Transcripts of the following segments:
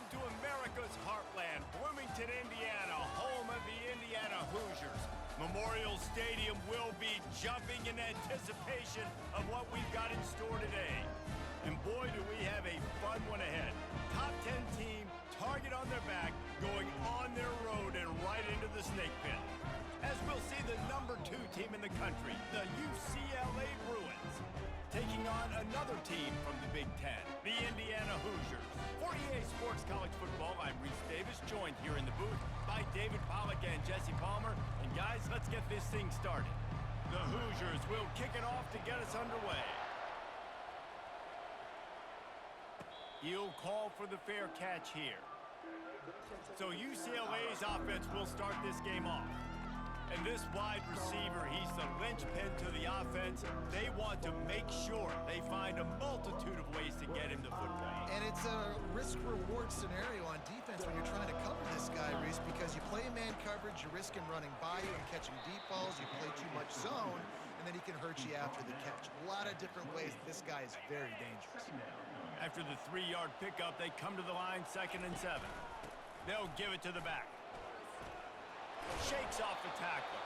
Welcome to America's heartland, Bloomington, Indiana, home of the Indiana Hoosiers. Memorial Stadium will be jumping in anticipation of what we've got in store today. And boy, do we have a fun one ahead. Top 10 team, target on their back, going on their road and right into the snake pit. As we'll see the number 2 team in the country, the UCLA Bruins, taking on another team from the Big Ten, the Indiana Hoosiers. For EA Sports College Football, I'm Reese Davis, joined here in the booth by David Pollack and Jesse Palmer. And guys, let's get this thing started. The Hoosiers will kick it off to get us underway. He'll call for the fair catch here. So UCLA's offense will start this game off. And this wide receiver, he's the linchpin to the offense. They want to make sure they find a multitude of ways to get him the football. And it's a risk-reward scenario on defense when you're trying to cover this guy, Reese, because you play man coverage, you risk him running by you and catching deep balls, you play too much zone, and then he can hurt you after the catch. A lot of different ways. This guy is very dangerous. After the 3-yard pickup, they come to the line, 2nd and 7. They'll give it to the back. Shakes off the tackle.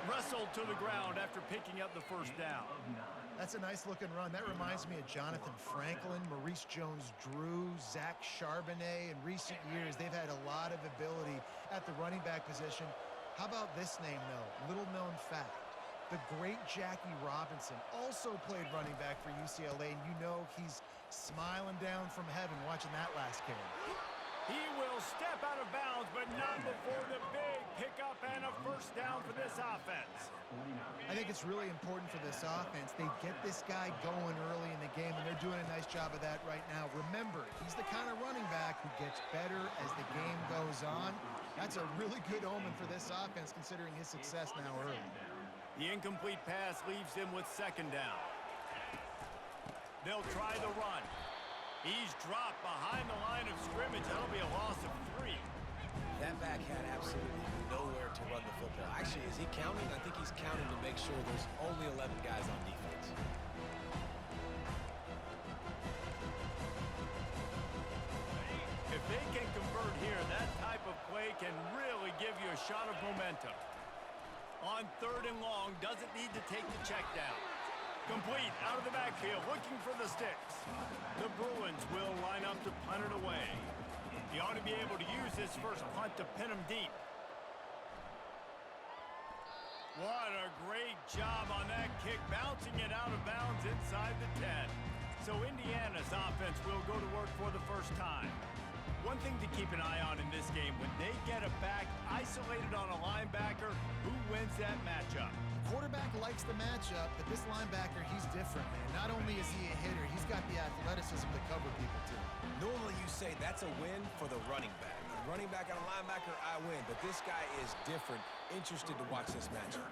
Wrestled to the ground after picking up the first down. That's a nice-looking run. That reminds me of Jonathan Franklin, Maurice Jones-Drew, Zach Charbonnet. In recent years, they've had a lot of ability at the running back position. How about this name, though? Little-known fact. The great Jackie Robinson also played running back for UCLA, and you know he's smiling down from heaven watching that last carry. He will step out of bounds, but not before the big pickup and a first down for this offense. I think it's really important for this offense. They get this guy going early in the game, and they're doing a nice job of that right now. Remember, he's the kind of running back who gets better as the game goes on. That's a really good omen for this offense, considering his success now early. The incomplete pass leaves him with 2nd down. They'll try the run. He's dropped behind the line of scrimmage. That'll be a loss of 3. That back had absolutely nowhere to run the football. Actually, is he counting? I think he's counting to make sure there's only 11 guys on defense. If they can convert here, that type of play can really give you a shot of momentum. On 3rd and long, doesn't need to take the check down. Complete out of the backfield, looking for the sticks. The Bruins will line up to punt it away. He ought to be able to use this first punt to pin him deep. What a great job on that kick, bouncing it out of bounds inside the 10. So Indiana's offense will go to work for the first time. One thing to keep an eye on in this game, when they get a back isolated on a linebacker, who wins that matchup? Quarterback likes the matchup, but this linebacker, he's different, man. Not only is he a hitter, he's got the athleticism to cover people, too. Normally you say that's a win for the running back. Running back on a linebacker, I win. But this guy is different. Interested to watch this matchup.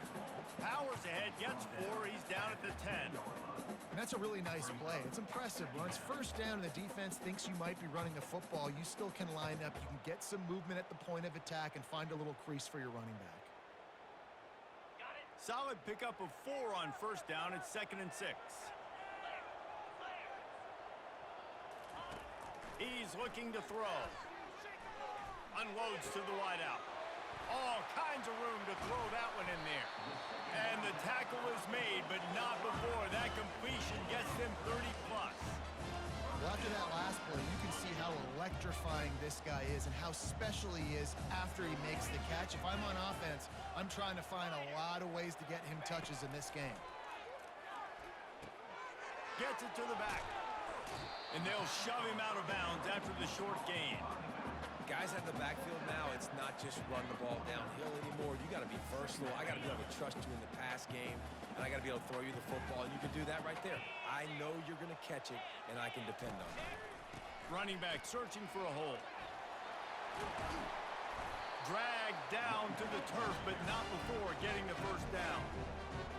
Powers ahead, gets 4. He's down at the 10. And that's a really nice play. It's impressive. When it's first down and the defense thinks you might be running a football, you still can line up. You can get some movement at the point of attack and find a little crease for your running back. Solid pickup of 4 on first down. It's 2nd and 6. He's looking to throw. Unloads to the wideout. All kinds of room to throw that one in there. And the tackle is made, but not before that completion gets them 30+. Well, after that last play, you can see how electrifying this guy is and how special he is after he makes the catch. If I'm on offense, I'm trying to find a lot of ways to get him touches in this game. Gets it to the back. And they'll shove him out of bounds after the short gain. Guys at the backfield now, it's not just run the ball downhill anymore. You got to be versatile. I got to be able to trust you in the pass game, and I got to be able to throw you the football, and you can do that right there. I know you're going to catch it, and I can depend on it. Running back searching for a hole. Dragged down to the turf, but not before getting the first down.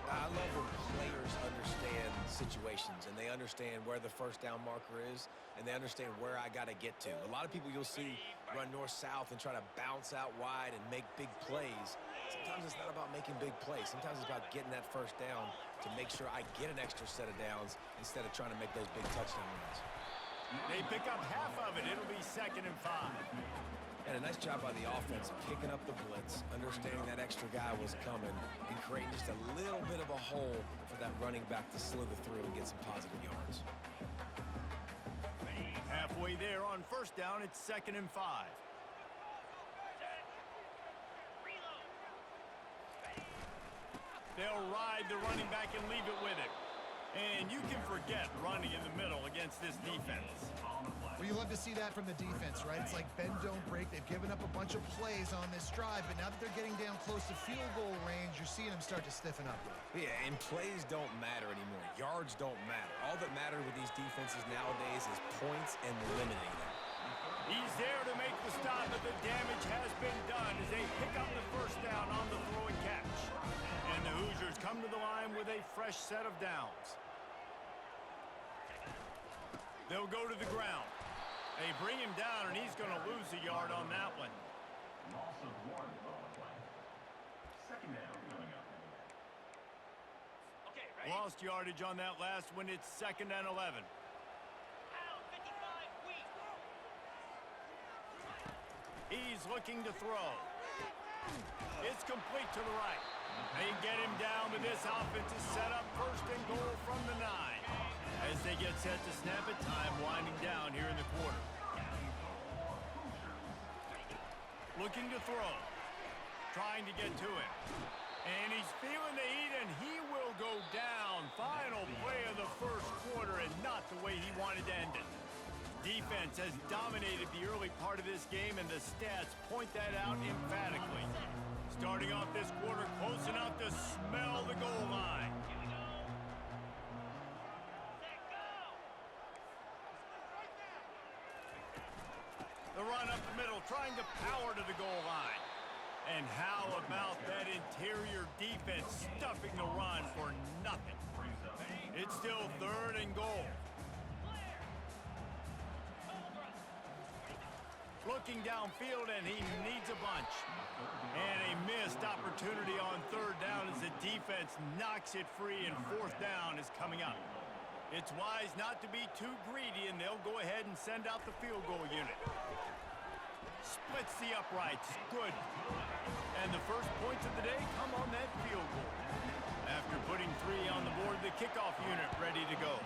I love when players understand situations and they understand where the first down marker is and they understand where I got to get to. A lot of people you'll see run north-south and try to bounce out wide and make big plays. Sometimes it's not about making big plays. Sometimes it's about getting that first down to make sure I get an extra set of downs instead of trying to make those big touchdown runs. They pick up half of it. It'll be 2nd and 5. And a nice job by the offense picking up the blitz, understanding that extra guy was coming, and creating just a little bit of a hole for that running back to slither through and get some positive yards. Halfway there on 1st down, it's 2nd and 5. They'll ride the running back and leave it with him. And you can forget running in the middle against this defense. Well, you love to see that from the defense, right? It's like bend, don't break. They've given up a bunch of plays on this drive, but now that they're getting down close to field goal range, you're seeing them start to stiffen up. Yeah, and plays don't matter anymore. Yards don't matter. All that matters with these defenses nowadays is points and limiting them. He's there to make the stop, but the damage has been done as they pick up the 1st down on the throw and catch. And the Hoosiers come to the line with a fresh set of downs. They'll go to the ground. They bring him down, and he's going to lose a yard on that one. Loss of 1 on the play. 2nd down coming up. Okay, ready? Lost yardage on that last one. It's 2nd and 11. He's looking to throw. It's complete to the right. They get him down, but this offense is set up 1st and goal from the 9. As they get set to snap it, time winding down here in the quarter. Looking to throw. Trying to get to it. And he's feeling the heat, and he will go down. Final play of the 1st quarter, and not the way he wanted to end it. Defense has dominated the early part of this game, and the stats point that out emphatically. Starting off this quarter close enough to smell the goal line. The run up the middle, trying to power to the goal line. And how about that interior defense stuffing the run for nothing? It's still 3rd and goal. Looking downfield, and he needs a bunch. And a missed opportunity on 3rd down as the defense knocks it free, and 4th down is coming up. It's wise not to be too greedy, and they'll go ahead and send out the field goal unit. Splits the uprights. Good. And the first points of the day come on that field goal. After putting 3 on the board, the kickoff unit ready to go.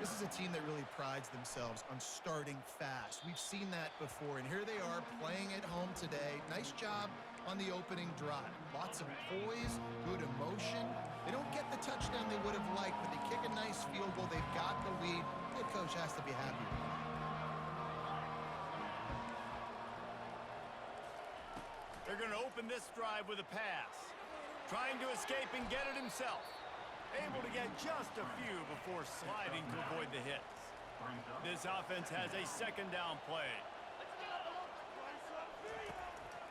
This is a team that really prides themselves on starting fast. We've seen that before, and here they are playing at home today. Nice job on the opening drive. Lots of poise, good emotion. They don't get the touchdown they would have liked, but they kick a nice field goal. They've got the lead. Head coach has to be happy with that. They're going to open this drive with a pass. Trying to escape and get it himself. Able to get just a few before sliding to avoid the hits. This offense has a 2nd down play.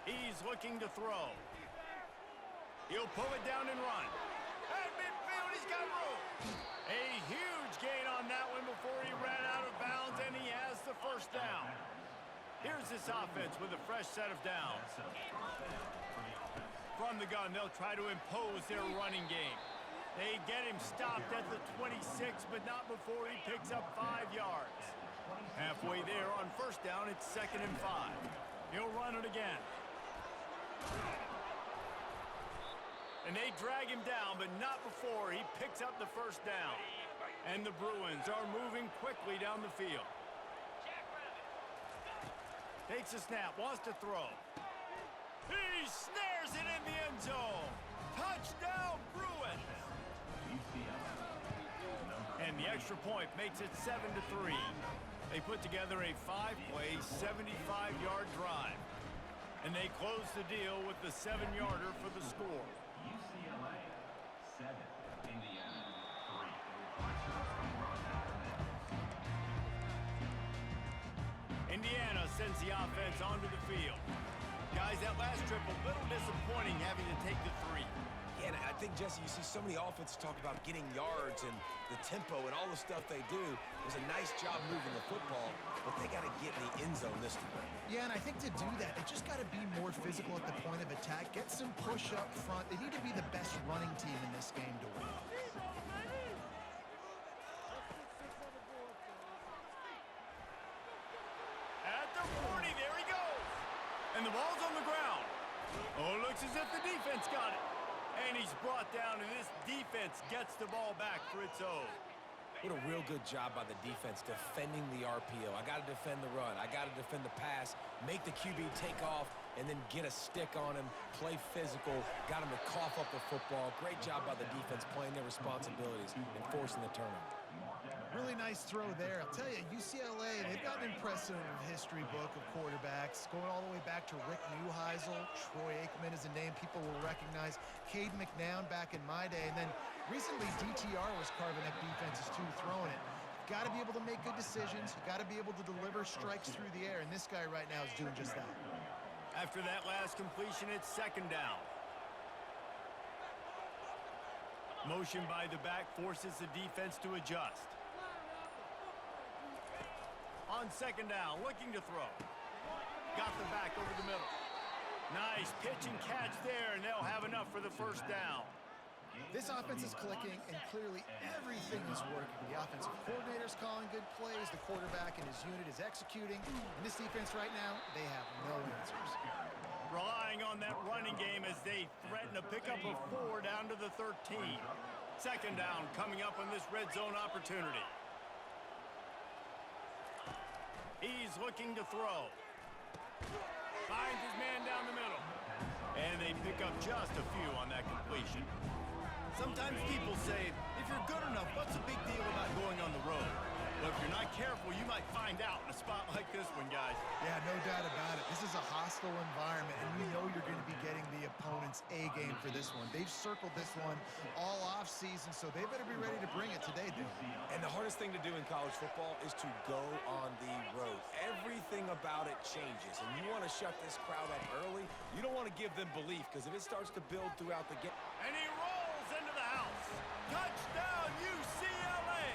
He's looking to throw. He'll pull it down and run. At midfield, he's got room. A huge gain on that one before he ran out of bounds, and he has the 1st down. Here's this offense with a fresh set of downs. From the gun, they'll try to impose their running game. They get him stopped at the 26, but not before he picks up 5 yards. Halfway there on 1st down, it's 2nd and 5. He'll run it again. And they drag him down, but not before he picks up the 1st down. And the Bruins are moving quickly down the field. Takes a snap, wants to throw. He snares it in the end zone. Touchdown, Bruins! And the extra point makes it 7-3. They put together a 5-play, 75-yard drive. And they close the deal with the 7-yarder for the score. UCLA 7, Indiana 3. Indiana sends the offense onto the field. Guys, that last trip a little disappointing having to take the 3. Yeah, and I think, Jesse, you see so many offenses talk about getting yards and the tempo and all the stuff they do. It was a nice job moving the football, but they got to get in the end zone this time. Yeah, and I think to do that, they just got to be more physical at the point of attack, get some push up front. They need to be the best running team in this game to win. Looks as if the defense got it. And he's brought down, and this defense gets the ball back for its own. What a real good job by the defense defending the RPO. I got to defend the run. I got to defend the pass, make the QB take off, and then get a stick on him, play physical, got him to cough up the football. Great job by the defense playing their responsibilities and forcing the turnover. Really nice throw there. I'll tell you, UCLA, they've got an impressive history book of quarterbacks, going all the way back to Rick Neuheisel. Troy Aikman is a name people will recognize. Cade McNown back in my day. And then recently, DTR was carving up defenses too, throwing it. Got to be able to make good decisions. Got to be able to deliver strikes through the air. And this guy right now is doing just that. After that last completion, it's second down. Motion by the back forces the defense to adjust. On second down, looking to throw. Got the back over the middle. Nice pitch and catch there, and they'll have enough for the first down. This offense is clicking, and clearly everything is working. The offensive coordinator's calling good plays. The quarterback and his unit is executing. And this defense right now, they have no answers. Relying on that running game as they threaten a pickup of 4 down to the 13. Second down coming up on this red zone opportunity. He's looking to throw. Finds his man down the middle. And they pick up just a few on that completion. Sometimes people say, if you're good enough, what's the big deal about going on the road? Well, if you're not careful, you might find out in a spot like this one, guys. Yeah, no doubt about it. This is a hostile environment, and you know you're going to be getting the opponent's A game for this one. They've circled this one all offseason, so they better be ready to bring it today, dude. And the hardest thing to do in college football is to go on the road. Everything about it changes, and you want to shut this crowd up early. You don't want to give them belief, because if it starts to build throughout the game. And he rolls into the house. Touchdown, UCLA!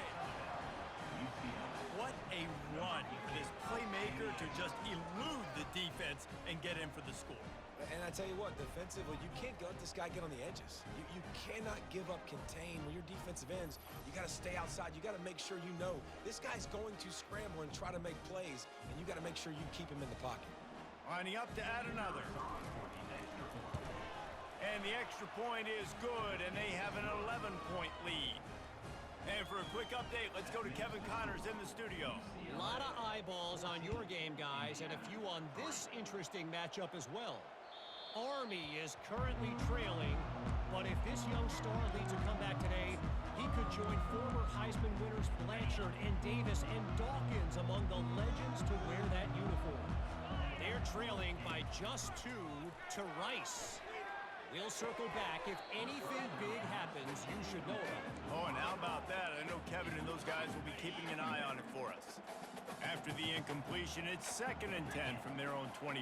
What a run for this playmaker to just elude the defense and get in for the score. And I tell you what, defensively, you can't let this guy get on the edges. You cannot give up contain. When your defensive ends, you got to stay outside. You got to make sure you know this guy's going to scramble and try to make plays, and you got to make sure you keep him in the pocket. Lining up to add another. And the extra point is good, and they have an 11-point lead. And for a quick update, let's go to Kevin Connors in the studio. A lot of eyeballs on your game, guys, and a few on this interesting matchup as well. Army is currently trailing, but if this young star leads a comeback today, he could join former Heisman winners Blanchard and Davis and Dawkins among the legends to wear that uniform. They're trailing by just 2 to Rice. We'll circle back. If anything big happens, you should know about it. Oh, and how about that? I know Kevin and those guys will be keeping an eye on it for us. After the incompletion, it's 2nd and 10 from their own 25.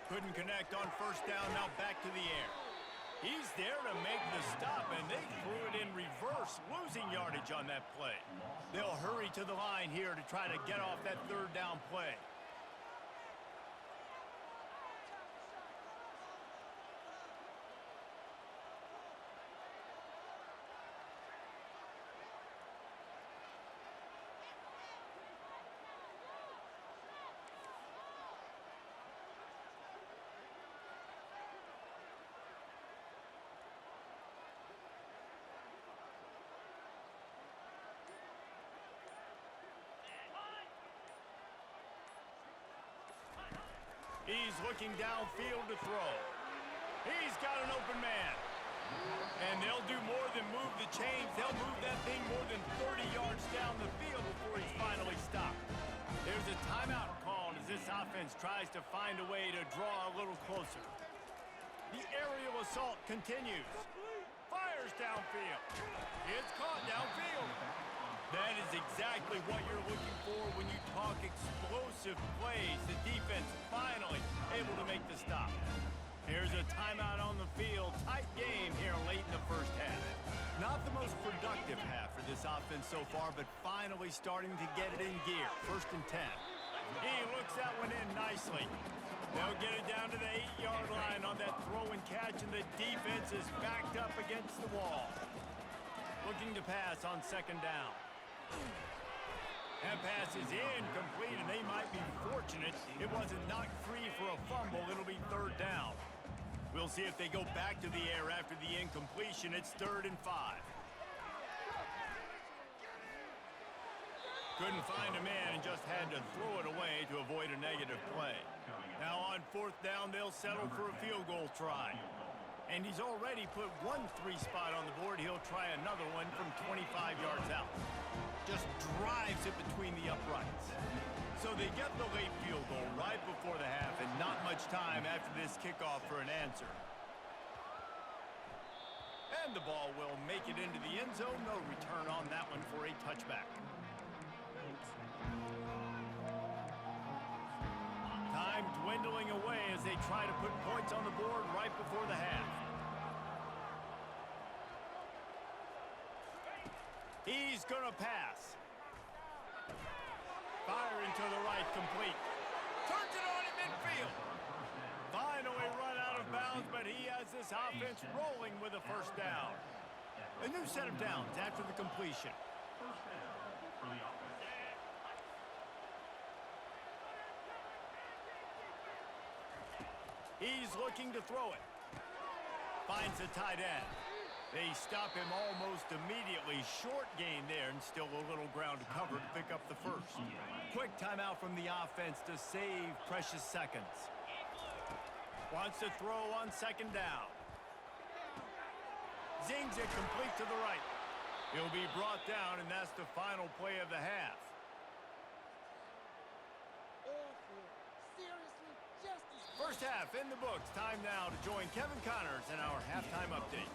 Couldn't connect on first down, now back to the air. He's there to make the stop, and they threw it in reverse, losing yardage on that play. They'll hurry to the line here to try to get off that 3rd down play. He's looking downfield to throw. He's got an open man. And they'll do more than move the chains. They'll move that thing more than 30 yards down the field before he's finally stopped. There's a timeout called as this offense tries to find a way to draw a little closer. The aerial assault continues. Fires downfield. It's caught downfield. That is exactly what you're looking for when you talk explosive plays. The defense finally able to make the stop. Here's a timeout on the field. Tight game here late in the first half. Not the most productive half for this offense so far, but finally starting to get it in gear. 1st and 10. He looks that one in nicely. They'll get it down to the 8-yard line on that throw and catch, and the defense is backed up against the wall. Looking to pass on 2nd down. That pass is incomplete, and they might be fortunate it wasn't knocked free for a fumble. It'll be 3rd down. We'll see if they go back to the air after the incompletion. It's 3rd and 5. Couldn't find a man and just had to throw it away to avoid a negative play. Now on 4th down, they'll settle for a field goal try. And he's already put 1 3-spot on the board. He'll try another one from 25 yards out. Just drives it between the uprights. So they get the late field goal right before the half and not much time after this kickoff for an answer. And the ball will make it into the end zone. No return on that one for a touchback. Time dwindling away as they try to put points on the board right before the half. He's going to pass. Firing to the right, complete. Turns it on in midfield. Finally run out of bounds, but he has this offense rolling with a 1st down. A new set of downs after the completion. First down for the offense. He's looking to throw it. Finds the tight end. They stop him almost immediately. Short gain there and still a little ground to cover to pick up the 1st. Quick timeout from the offense to save precious seconds. Wants to throw on 2nd down. Zings it complete to the right. He'll be brought down, and that's the final play of the half. First half in the books. Time now to join Kevin Connors in our halftime update.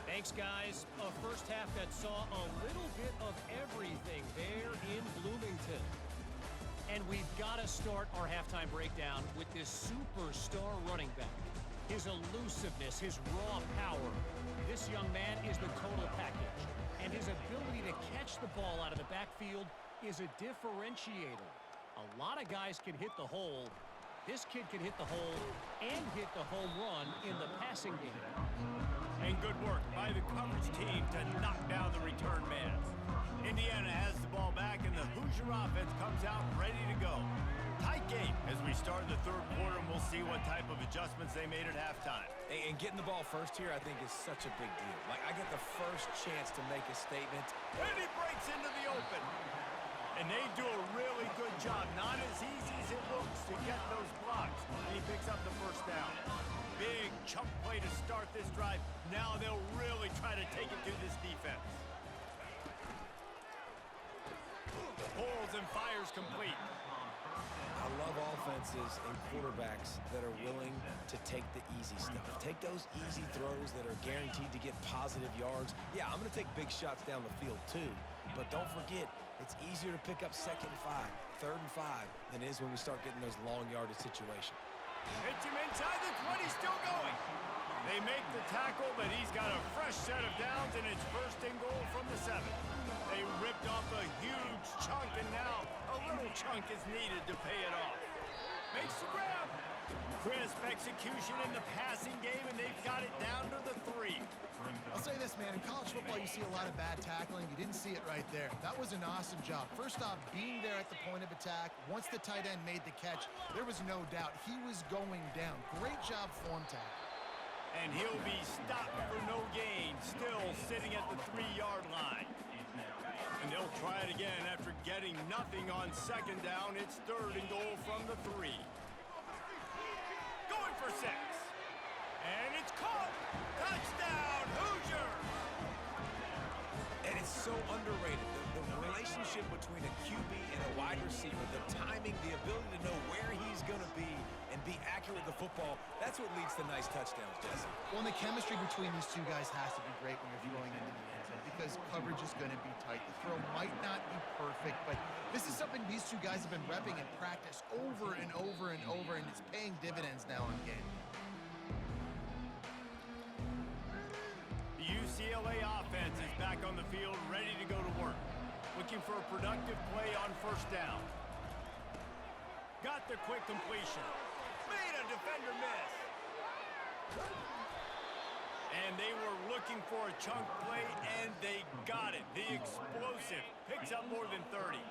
Thanks, guys. A first half that saw a little bit of everything there in Bloomington. And we've got to start our halftime breakdown with this superstar running back. His elusiveness, his raw power. This young man is the total package. And his ability to catch the ball out of the backfield is a differentiator. A lot of guys can hit the hole. This kid can hit the hole and hit the home run in the passing game. And good work by the coverage team to knock down the return man. Indiana has the ball back, and the Hoosier offense comes out ready to go. Tight game as we start the 3rd quarter, and we'll see what type of adjustments they made at halftime. And getting the ball first here, I think, is such a big deal. Like, I get the first chance to make a statement. And he breaks into the open. And they do a really good job. Not as easy as it looks to get those blocks. And he picks up the 1st down. Big chunk play to start this drive. Now they'll really try to take it to this defense. Pulls and fires complete. I love offenses and quarterbacks that are willing to take the easy stuff. Take those easy throws that are guaranteed to get positive yards. Yeah, I'm going to take big shots down the field too. But don't forget, it's easier to pick up 2nd and 5, 3rd and 5 than it is when we start getting those long yardage situations. Hits him inside the 20, still going. They make the tackle, but he's got a fresh set of downs, and it's 1st and goal from the 7. They ripped off a huge chunk, and now a little chunk is needed to pay it off. Makes the grab. Crisp execution in the passing game, and they've got it down to the 3. I'll say this, man. In college football, you see a lot of bad tackling. You didn't see it right there. That was an awesome job. First off, being there at the point of attack. Once the tight end made the catch, there was no doubt he was going down. Great job form tackle. And he'll be stopped for no gain, still sitting at the 3-yard line. And they'll try it again after getting nothing on 2nd down. It's 3rd and goal from the 3. Going for 6. And it's caught. Touchdown, Hoosiers! And it's so underrated. The relationship between a QB and a wide receiver, the timing, the ability to know where he's going to be and be accurate with the football, that's what leads to nice touchdowns, Jesse. Well, and the chemistry between these two guys has to be great when you're throwing into the end zone because coverage is going to be tight. The throw might not be perfect, but this is something these two guys have been repping in practice over and over and over, and it's paying dividends now in game. The UCLA offense is back on the field, ready to go to work. Looking for a productive play on 1st down. Got the quick completion. Made a defender miss. And they were looking for a chunk play, and they got it. The explosive picks up more than 30.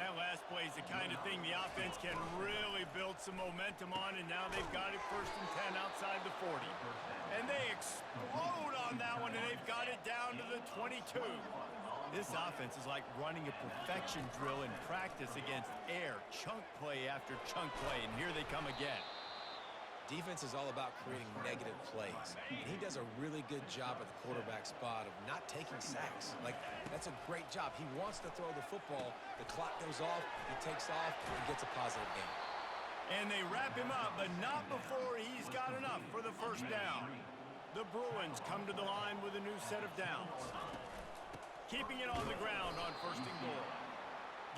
That last play is the kind of thing the offense can really build some momentum on, and now they've got it 1st and 10 outside the 40. And they explode on that one, and they've got it down to the 22. This offense is like running a perfection drill in practice against air, chunk play after chunk play, and here they come again. Defense is all about creating negative plays, and he does a really good job at the quarterback spot of not taking sacks. Like, that's a great job. He wants to throw the football. The clock goes off, he takes off, and gets a positive gain. And they wrap him up, but not before he's got enough for the 1st down. The Bruins come to the line with a new set of downs. Keeping it on the ground on 1st and goal.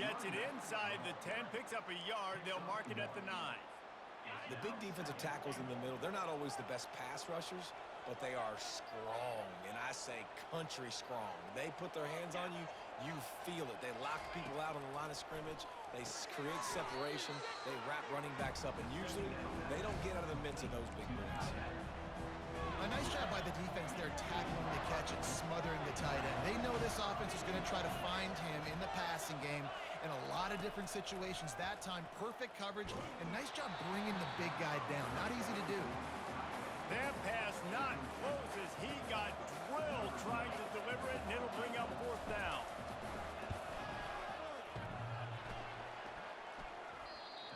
Gets it inside the 10, picks up a yard. They'll mark it at the 9. The big defensive tackles in the middle, they're not always the best pass rushers, but they are strong, and I say country strong. They put their hands on you, you feel it. They lock people out on the line of scrimmage. They create separation. They wrap running backs up, and usually they don't get out of the mitts of those big boys. A nice job by the defense there, tackling the catch and smothering the tight end. They know this offense is going to try to find him in the passing game in a lot of different situations. That time, perfect coverage, and nice job bringing the big guy down. Not easy to do. That pass not close as he got drilled trying to deliver it, and it'll bring up 4th down.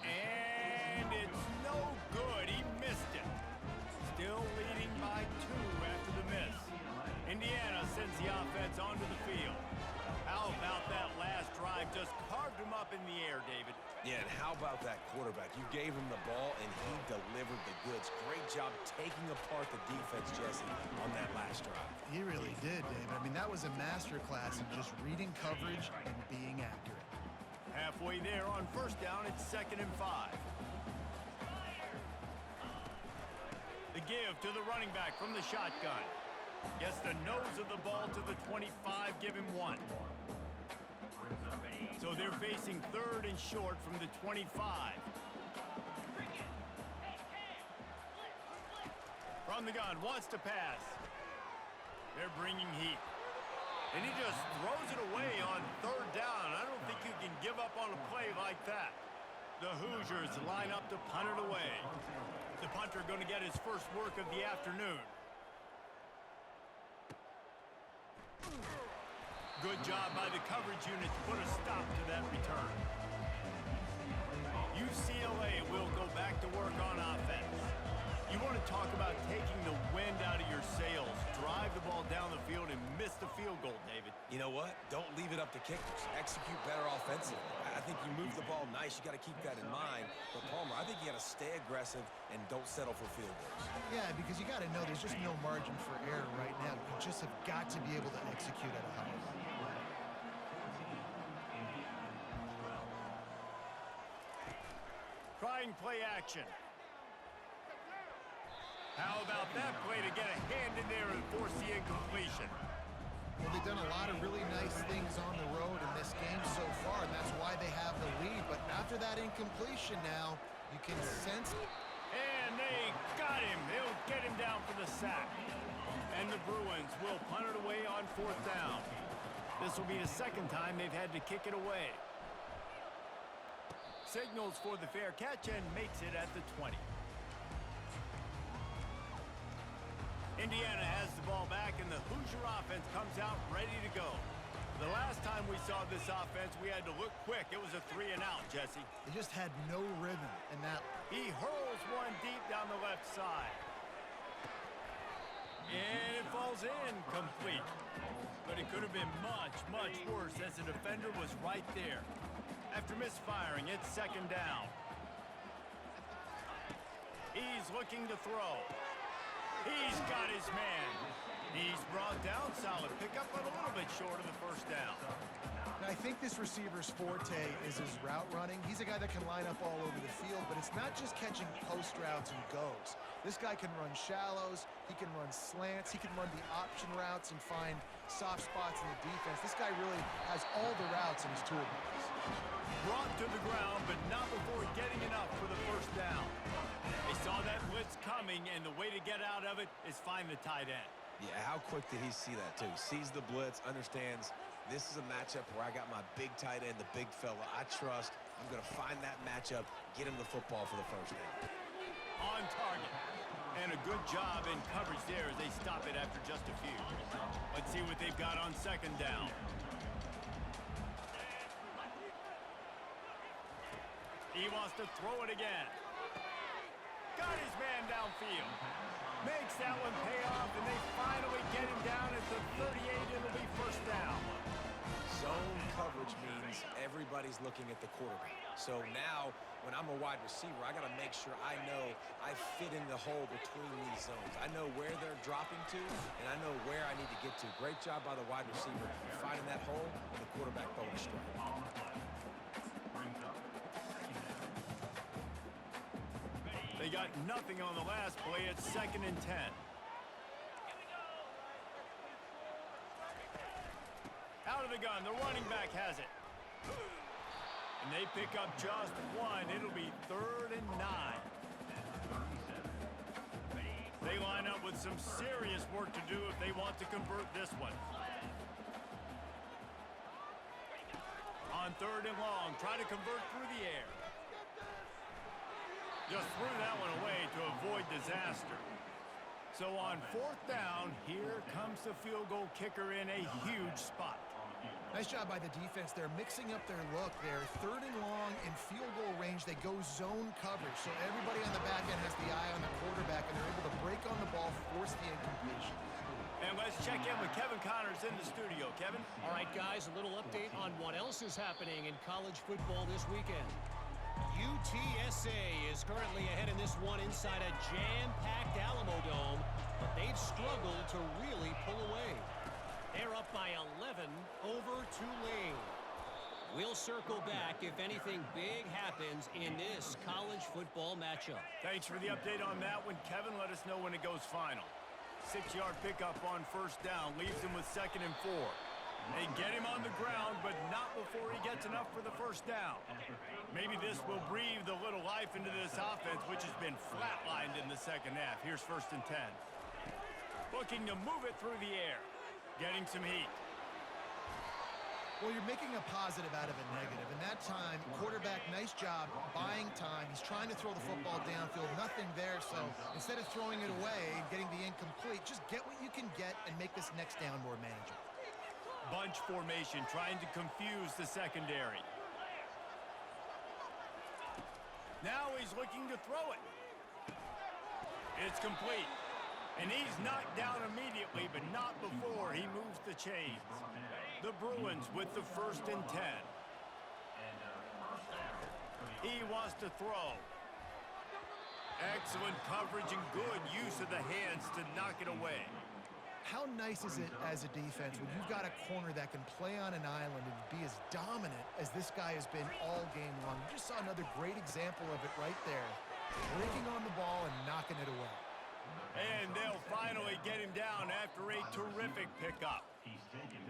And it's no good. He missed it. Still leading by 2 after the miss. Indiana sends the offense onto the field. How about that last drive? Just carved him up in the air, David. Yeah, and how about that quarterback? You gave him the ball, and he delivered the goods. Great job taking apart the defense, Jesse, on that last drive. He really did, David. I mean, that was a masterclass in just reading coverage and being accurate. Halfway there on 1st down, it's 2nd and 5. The give to the running back from the shotgun. Gets the nose of the ball to the 25, give him 1. So they're facing 3rd and short from the 25. From the gun, wants to pass. They're bringing heat. And he just throws it away on 3rd down. I don't think you can give up on a play like that. The Hoosiers line up to punt it away. The punter going to get his first work of the afternoon. Good job by the coverage unit to put a stop to that return. UCLA will go back to work on offense. You want to talk about taking the wind out of your sails. Drive the ball down the field and miss the field goal, David. You know what? Don't leave it up to kickers. Execute better offensively. I think you move the ball nice. You got to keep that in mind. But, Palmer, I think you got to stay aggressive and don't settle for field goals. Yeah, because you got to know there's just no margin for error right now. You just have got to be able to execute at a high level. Trying play action. How about that play to get a hand in there and force the incompletion? Well, they've done a lot of really nice things on the road in this game so far, and that's why they have the lead. But after that incompletion now, you can sense... And they got him. They'll get him down for the sack. And the Bruins will punt it away on 4th down. This will be the 2nd time they've had to kick it away. Signals for the fair catch and makes it at the 20. Indiana has the ball back, and the Hoosier offense comes out ready to go. The last time we saw this offense, we had to look quick. It was a 3-and-out, Jesse. They just had no rhythm in that. He hurls one deep down the left side. And it falls in complete. But it could have been much, much worse as the defender was right there. After misfiring, it's 2nd down. He's looking to throw. He's got his man. He's brought down, solid pickup, but a little bit short of the 1st down. Now, I think this receiver's forte is his route running. He's a guy that can line up all over the field, but it's not just catching post routes and goes. This guy can run shallows, he can run slants, he can run the option routes and find soft spots in the defense. This guy really has all the routes in his toolbox. Brought to the ground, but not before getting enough for the 1st down. They saw that blitz coming, and the way to get out of it is find the tight end. Yeah, how quick did he see that, too? Sees the blitz, understands This is a matchup where I got my big tight end, the big fella I trust. I'm going to find that matchup, get him the football for the first down. On target. And a good job in coverage there as they stop it after just a few. Let's see what they've got on second down. He wants to throw it again. Got his man downfield. Makes that one pay off, and they finally get him down at the 38. It'll be first down. Zone coverage means everybody's looking at the quarterback. So now, when I'm a wide receiver, I got to make sure I know I fit in the hole between these zones. I know where they're dropping to, and I know where I need to get to. Great job by the wide receiver finding that hole, and the quarterback bonus strike. They got nothing on the last play. It's 2nd and 10. Out of the gun, the running back has it. And they pick up just one. It'll be 3rd and 9. They line up with some serious work to do if they want to convert this one. On 3rd and long, try to convert through the air. Just threw that one away to avoid disaster. So on 4th down, here comes the field goal kicker in a huge spot. Nice job by the defense. They're mixing up their look. They're 3rd and long in field goal range. They go zone coverage. So everybody on the back end has the eye on the quarterback, and they're able to break on the ball, force the incompletion. And let's check in with Kevin Connors in the studio. Kevin? All right, guys, a little update on what else is happening in college football this weekend. UTSA is currently ahead in this one inside a jam-packed Alamo Dome, but they've struggled to really pull away. They're up by 11 over Tulane. We'll circle back if anything big happens in this college football matchup. Thanks for the update on that one, Kevin. Let us know when it goes final. 6-yard pickup on 1st down leaves him with 2nd and 4. They get him on the ground, but not before he gets enough for the first down. Maybe this will breathe a little life into this offense, which has been flatlined in the second half. Here's 1st and 10. Looking to move it through the air. Getting some heat. Well, you're making a positive out of a negative. And that time, quarterback, nice job buying time. He's trying to throw the football downfield. Nothing there, so instead of throwing it away and getting the incomplete, just get what you can get and make this next down more manageable. Bunch formation, trying to confuse the secondary. Now he's looking to throw it. It's complete. And he's knocked down immediately, but not before he moves the chains. The Bruins with the 1st and 10. He wants to throw. Excellent coverage and good use of the hands to knock it away. How nice is it as a defense when you've got a corner that can play on an island and be as dominant as this guy has been all game long? You just saw another great example of it right there. Breaking on the ball and knocking it away. And they'll finally get him down after a terrific pickup.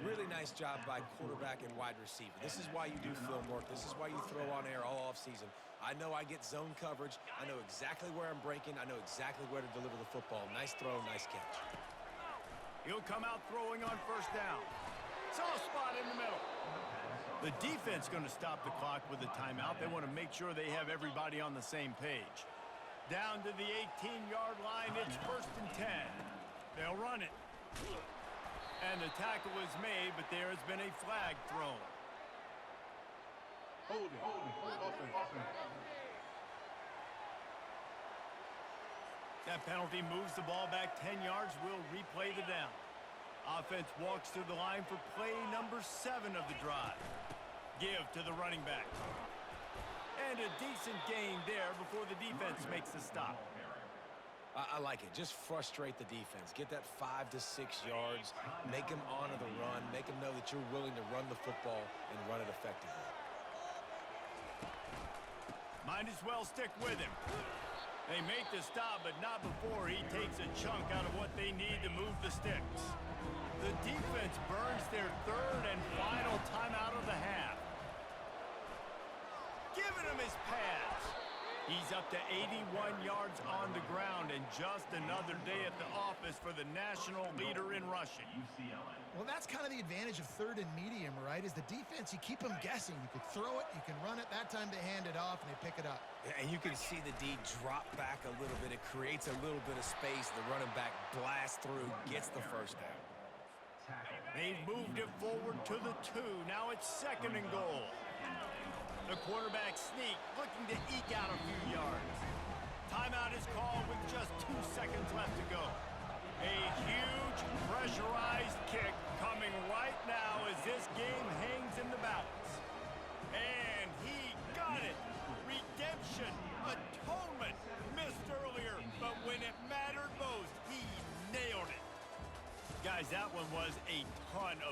Really nice job by quarterback and wide receiver. This is why you do film work. This is why you throw on air all offseason. I know I get zone coverage. I know exactly where I'm breaking. I know exactly where to deliver the football. Nice throw, nice catch. He'll come out throwing on 1st down. Soft spot in the middle. The defense going to stop the clock with a timeout. They want to make sure they have everybody on the same page. Down to the 18-yard line, it's 1st and 10. They'll run it. And the tackle is made, but there has been a flag thrown. Hold it. That penalty moves the ball back 10 yards. We'll replay the down. Offense walks to the line for play number 7 of the drive. Give to the running back. And a decent gain there before the defense makes the stop. I like it. Just frustrate the defense. Get that 5 to 6 yards. Make them honor the run. Make them know that you're willing to run the football and run it effectively. Might as well stick with him. They make the stop, but not before he takes a chunk out of what they need to move the sticks. The defense burns their 3rd and final timeout of the half. Giving him his pass. He's up to 81 yards on the ground, and just another day at the office for the national leader in rushing. Well, that's kind of the advantage of third and medium, right? Is the defense, you keep them guessing. You could throw it, you can run it. That time they hand it off, and they pick it up. And you can see the D drop back a little bit. It creates a little bit of space. The running back blasts through, gets the first down. They've moved it forward to the 2. Now it's 2nd and goal. The quarterback sneak, looking to eke out a few yards. Timeout is called with just 2 seconds left to go. A huge pressurized kick coming right now as this game hangs in the balance. And he got it. Redemption, atonement, missed earlier, but when it mattered most, he nailed it. Guys, that one was a ton of